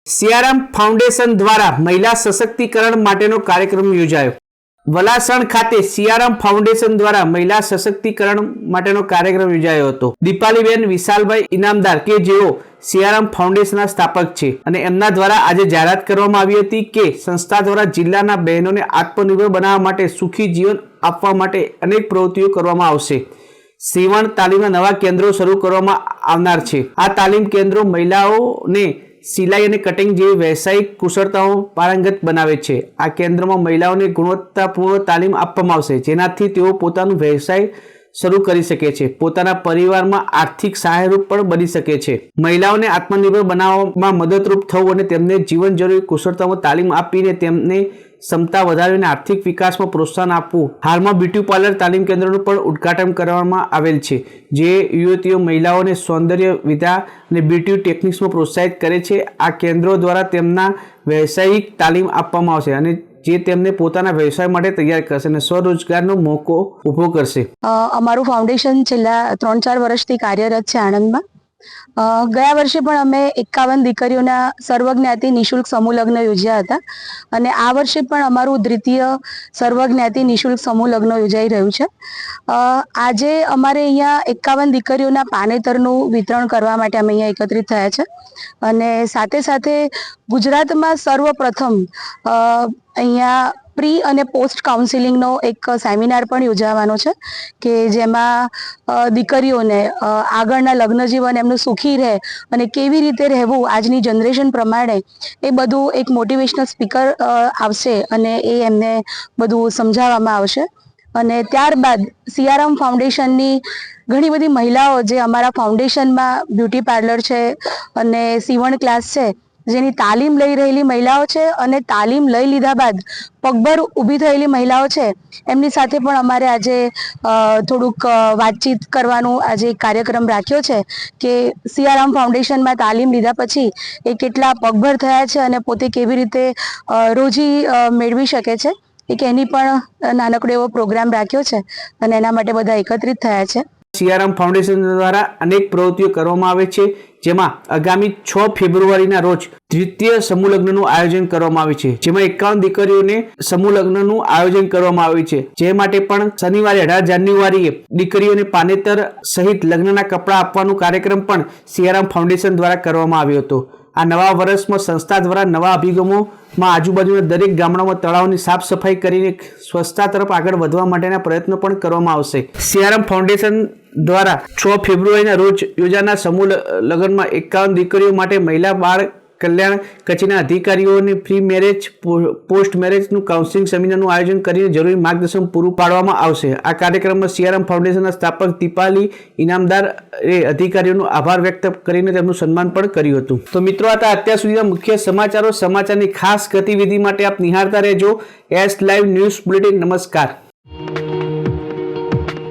Siyaram foundation દ્વારા મહિલા સશક્તિકરણ માટેનો કાર્યક્રમ યોજાયો। વલાસણ ખાતે સિયારામ ફાઉન્ડેશન દ્વારા મહિલા સશક્તિકરણ માટેનો કાર્યક્રમ યોજાયો હતો। દીપાલીબેન વિશાલભાઈ ઇનામદાર કે જેઓ સિયારામ ફાઉન્ડેશનના સ્થાપક છે અને એમના દ્વારા આજે જાહેરાત કરવામાં આવી હતી કે સંસ્થા દ્વારા જિલ્લાના બહેનોને આત્મનિર્ભર બનાવવા માટે સુખી જીવન આપવા માટે અનેક પ્રવૃત્તિઓ કરવામાં આવશે। સીવણ તાલીમના નવા કેન્દ્રો શરૂ કરવામાં આવનાર છે। આ તાલીમ કેન્દ્રો મહિલાઓને સિલાઈ અને કટિંગ જેવી વ્યવસાયિક કુશળતાઓ પારંગત બનાવે છે। આ કેન્દ્રમાં મહિલાઓને ગુણવત્તાપૂર્ણ તાલીમ આપવામાં આવશે, જેનાથી તેઓ પોતાનો વ્યવસાય શરૂ કરી શકે છે, પોતાના પરિવારમાં આર્થિક સહાયરૂપ પણ બની શકે છે। મહિલાઓને આત્મનિર્ભર બનાવવામાં મદદરૂપ થવું અને તેમને જીવન જરૂરી કુશળતાઓમાં તાલીમ આપીને તેમને ક્ષમતા વધારીને આર્થિક વિકાસમાં પ્રોત્સાહન આપવું। હાલમાં બ્યુટી પાર્લર તાલીમ કેન્દ્રનું પણ ઉદ્ઘાટન કરવામાં આવેલ છે, જે યુવતીઓ મહિલાઓને સૌંદર્ય વિદ્યા અને બ્યુટી ટેકનિક્સમાં પ્રોત્સાહિત કરે છે। આ કેન્દ્રો દ્વારા તેમના વ્યવસાયિક તાલીમ આપવામાં આવશે અને જે તેમને પોતાના વ્યવસાય માટે તૈયાર કરશે અને સ્વરોજગારનો મોકો ઊભો કરશે। અમારું ફાઉન્ડેશન છેલ્લા 3-4 વર્ષથી કાર્યરત છે આણંદમાં। ગયા વર્ષે પણ અમે 51 દીકરીઓના સર્વજ્ઞાતિ નિઃશુલ્ક સમૂહ લગ્ન યોજ્યા હતા અને આ વર્ષે પણ અમારું દ્વિતીય સર્વજ્ઞાતિ નિઃશુલ્ક સમૂહ લગ્ન યોજાઈ રહ્યું છે। આજે અમારે અહીંયા 51 દીકરીઓના પાનેતરનું વિતરણ કરવા માટે અમે અહીંયા એકત્રિત થયા છે અને સાથે સાથે ગુજરાતમાં સર્વપ્રથમ અહીંયા પ્રી અને પોસ્ટ કાઉન્સિલિંગનો એક સેમિનાર પણ યોજાવાનો છે કે જેમાં દીકરીઓને આગળના લગ્ન જીવન એમનું સુખી રહે અને કેવી રીતે રહેવું આજની જનરેશન પ્રમાણે એ બધું એક મોટિવેશનલ સ્પીકર આવશે અને એ એમને બધું સમજાવવામાં આવશે। અને ત્યારબાદ સિયારામ ફાઉન્ડેશનની ઘણી બધી મહિલાઓ જે અમારા ફાઉન્ડેશનમાં બ્યુટી પાર્લર છે અને સીવણ ક્લાસ છે, જેની તાલીમ લઈ રહેલી મહિલાઓ છે અને તાલીમ લઈ લીધા બાદ પગભર ઊભી થયેલી મહિલાઓ છે, એમની સાથે પણ અમારે આજે થોડુંક વાતચીત કરવાનું આજે એક કાર્યક્રમ રાખ્યો છે કે સિયારામ ફાઉન્ડેશનમાં તાલીમ લીધા પછી એ કેટલા પગભર થયા છે અને પોતે કેવી રીતે રોજી મેળવી શકે છે, એક એની પણ નાનકડો એવો પ્રોગ્રામ રાખ્યો છે અને એના માટે બધા એકત્રિત થયા છે। સિયારામ ફાઉન્ડેશન દ્વારા અનેક પ્રવૃત્તિઓ કરવામાં આવે છે, જેમાં આગામી 6 ફેબ્રુઆરીના રોજ દ્વિતીય સમૂહ લગ્નનું આયોજન કરવામાં આવે છે, જેમાં 51 દીકરીઓને સમૂહ લગ્નનું આયોજન કરવામાં આવ્યું છે। જે માટે પણ શનિવારે 18 જાન્યુઆરીએ દીકરીઓને પાનેતર સહિત લગ્નના કપડાં આપવાનો કાર્યક્રમ પણ સિયારામ ફાઉન્ડેશન દ્વારા કરવામાં આવ્યો હતો। આ નવા વર્ષમાં સંસ્થા દ્વારા નવા અભિગમોમાં આજુબાજુના દરેક ગામડામાં તળાવની સાફ સફાઈ કરીને સ્વચ્છતા તરફ આગળ વધવા માટેના પ્રયત્નો પણ કરવામાં આવશે। સિયારામ ફાઉન્ડેશન દ્વારા 6 ફેબ્રુઆરીના રોજ યોજાનાર સમૂહ લગ્નમાં 51 દીકરીઓ માટે મહિલા બાળ કલ્યાણ કચેરીના અધિકારીઓને પ્રી મેરેજ પોસ્ટ મેરેજનું કાઉન્સિલિંગ સેમિનારનું આયોજન કરીને જરૂરી માર્ગદર્શન પૂરું પાડવામાં આવશે। આ કાર્યક્રમમાં સિયારામ ફાઉન્ડેશનના સ્થાપક દીપાલી ઇનામદાર એ અધિકારીઓનો આભાર વ્યક્ત કરીને તેમનું સન્માન પણ કર્યું હતું। તો મિત્રો, આ હતા અત્યાર સુધીના મુખ્ય સમાચારો। સમાચારની ખાસ ગતિવિધિ માટે આપ નિહાળતા રહેજો એસ લાઈવ ન્યૂઝ બુલેટિન। નમસ્કાર।